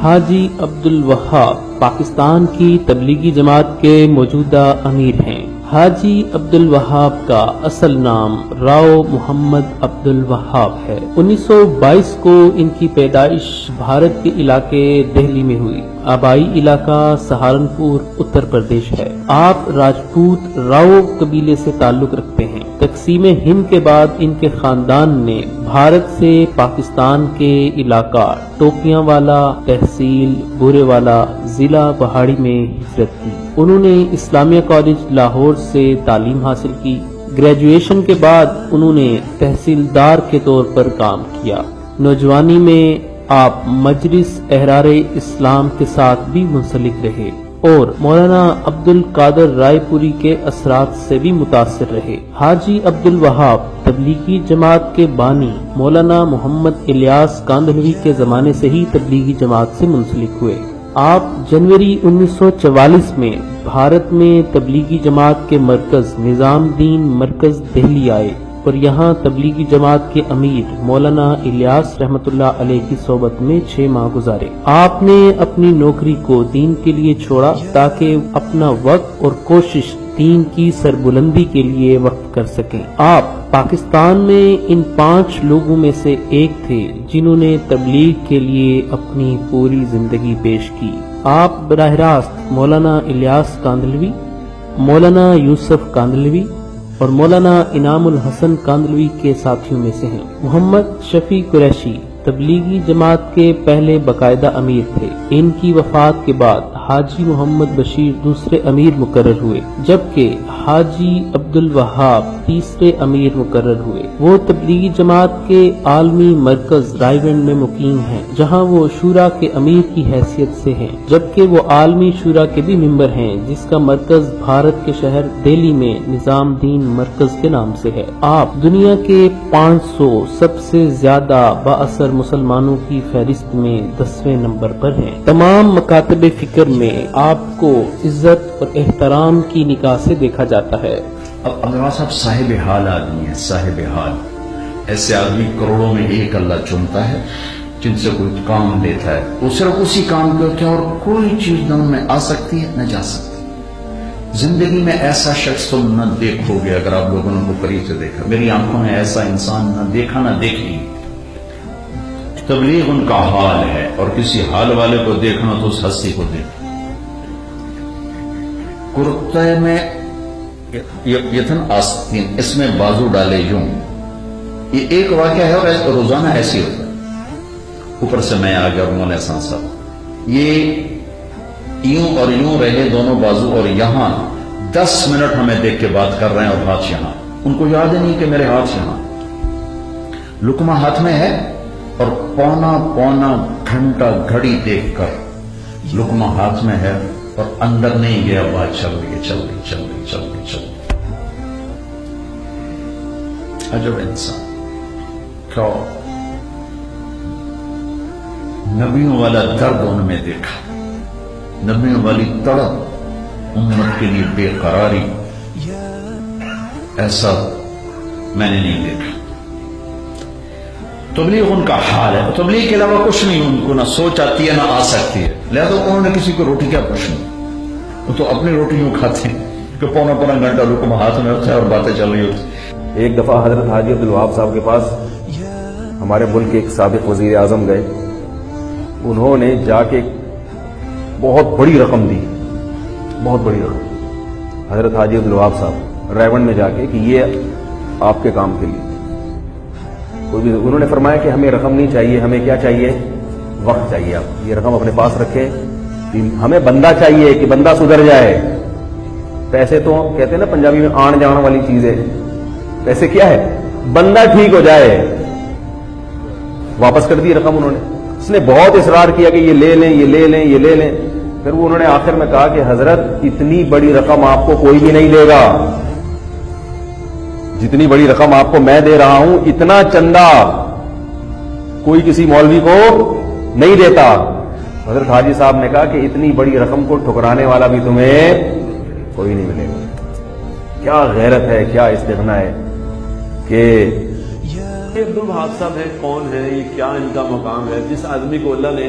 حاجی عبدالوہاب پاکستان کی تبلیغی جماعت کے موجودہ امیر ہیں۔ حاجی عبدالوہاب کا اصل نام راؤ محمد عبدالوہاب ہے۔ 1922 کو ان کی پیدائش بھارت کے علاقے دہلی میں ہوئی۔ آبائی علاقہ سہارنپور اتر پردیش ہے۔ آپ راجپوت راؤ قبیلے سے تعلق رکھتے ہیں۔ تقسیم ہند کے بعد ان کے خاندان نے بھارت سے پاکستان کے علاقہ ٹوپیاں والا تحصیل بورے والا ضلع پہاڑی میں ہجرت کی۔ انہوں نے اسلامیہ کالج لاہور سے تعلیم حاصل کی۔ گریجویشن کے بعد انہوں نے تحصیلدار کے طور پر کام کیا۔ نوجوانی میں آپ مجلس احرار اسلام کے ساتھ بھی منسلک رہے اور مولانا عبد القادر رائے پوری کے اثرات سے بھی متاثر رہے۔ حاجی عبدالوہاب تبلیغی جماعت کے بانی مولانا محمد الیاس کاندھلوی کے زمانے سے ہی تبلیغی جماعت سے منسلک ہوئے۔ آپ جنوری 1944 میں بھارت میں تبلیغی جماعت کے مرکز نظام الدین مرکز دہلی آئے اور یہاں تبلیغی جماعت کے امیر مولانا الیاس رحمت اللہ علیہ کی صحبت میں 6 ماہ گزارے۔ آپ نے اپنی نوکری کو دین کے لیے چھوڑا تاکہ اپنا وقت اور کوشش دین کی سربلندی کے لیے وقف کر سکیں۔ آپ پاکستان میں ان 5 لوگوں میں سے ایک تھے جنہوں نے تبلیغ کے لیے اپنی پوری زندگی پیش کی۔ آپ براہ راست مولانا الیاس کاندھلوی، مولانا یوسف کاندھلوی اور مولانا انعام الحسن کاندھلوی کے ساتھیوں میں سے ہیں۔ محمد شفیع قریشی تبلیغی جماعت کے پہلے باقاعدہ امیر تھے۔ ان کی وفات کے بعد حاجی محمد بشیر دوسرے امیر مقرر ہوئے جبکہ حاجی عبدالوہاب تیسرے امیر مقرر ہوئے۔ وہ تبلیغی جماعت کے عالمی مرکز رائے گنج میں مقیم ہیں جہاں وہ شورا کے امیر کی حیثیت سے ہیں جبکہ وہ عالمی شورا کے بھی ممبر ہیں جس کا مرکز بھارت کے شہر دہلی میں نظام الدین مرکز کے نام سے ہے۔ آپ دنیا کے 500 سب سے زیادہ بااثر مسلمانوں کی فہرست میں 10ویں نمبر پر ہیں۔ تمام مکاتب فکر میں آپ کو عزت اور احترام کی نگاہ سے دیکھا جاتا ہے۔ عبداللہ صاحب صاحب حال آدمی ہے، صاحب حال۔ ایسے آدمی کروڑوں میں ایک اللہ چنتا ہے جن سے کوئی کام لیتا ہے، وہ صرف اسی کام کرتے ہیں اور کوئی چیز نہ ان میں آ سکتی ہے نہ جا سکتی۔ زندگی میں ایسا شخص تم نہ دیکھو گے اگر آپ لوگوں نے ان کو قریب سے دیکھا۔ میری آنکھوں نے ایسا انسان نہ دیکھا نہ دیکھی۔ تبلیغ ان کا حال ہے اور کسی حال والے کو دیکھنا تو اس ہستی کو دیکھ۔ کرتے میں یتن آستین، اس میں بازو ڈالے یوں، یہ ایک واقعہ ہے اور روزانہ ایسی ہوتا ہے۔ اوپر سے میں آ گیا مولانا احسان صاحب، یہ یوں اور یوں رہے دونوں بازو اور یہاں 10 منٹ ہمیں دیکھ کے بات کر رہے ہیں اور ہاتھ یہاں۔ ان کو یاد ہی نہیں کہ میرے ہاتھ یہاں، لقمہ ہاتھ میں ہے اور پونا گھنٹہ گھڑی دیکھ کر لقمہ ہاتھ میں ہے اور اندر نہیں گیا، بات چل رہی ہے۔ عجب انسان، کیا نبیوں والا درد ان میں دیکھا، نبیوں والی تڑپ، امت کے لیے بے قراری، ایسا میں نے نہیں دیکھا۔ تبلیغ ان کا حال ہے، تبلیغ کے علاوہ کچھ نہیں ان کو، نہ سوچ آتی ہے نہ آ سکتی ہے، لہذا انہوں نے کسی کو روٹی کیا پوچھنی، وہ تو اپنی روٹی یوں کھاتے ہیں کہ پونا گھنٹہ لقمہ ہاتھ میں ہوتا ہے اور باتیں چل رہی ہوتی۔ ایک دفعہ حضرت حاجی عبدالوہاب صاحب کے پاس ہمارے ملک کے ایک سابق وزیر اعظم گئے، انہوں نے جا کے بہت بڑی رقم دی، بہت بڑی رقم حضرت حاجی عبدالوہاب صاحب رائے گنج میں جا کے کہ یہ آپ کے کام کے لیے۔ انہوں نے فرمایا کہ ہمیں رقم نہیں چاہیے، ہمیں کیا چاہیے؟ وقت چاہیے، آپ یہ رقم اپنے پاس رکھیں، ہمیں بندہ چاہیے کہ بندہ سدھر جائے۔ پیسے تو کہتے ہیں نا پنجابی میں آن جان والی چیز ہے، پیسے کیا ہے؟ بندہ ٹھیک ہو جائے۔ واپس کر دی رقم انہوں نے۔ اس نے بہت اصرار کیا کہ یہ لے لیں، یہ لے لیں، یہ لے لیں۔ پھر وہ انہوں نے آخر میں کہا کہ حضرت اتنی بڑی رقم آپ کو کوئی بھی نہیں دے گا، جتنی بڑی رقم آپ کو میں دے رہا ہوں اتنا چندہ کوئی کسی مولوی کو نہیں دیتا۔ حضرت حاجی صاحب نے کہا کہ اتنی بڑی رقم کو ٹھکرانے والا بھی تمہیں کوئی نہیں ملے گا۔ کیا غیرت ہے، کیا استغنا ہے کہ عبدالوہاب صاحب ہے، کون ہے، یہ کیا ان کا مقام ہے؟ جس آدمی کو اللہ نے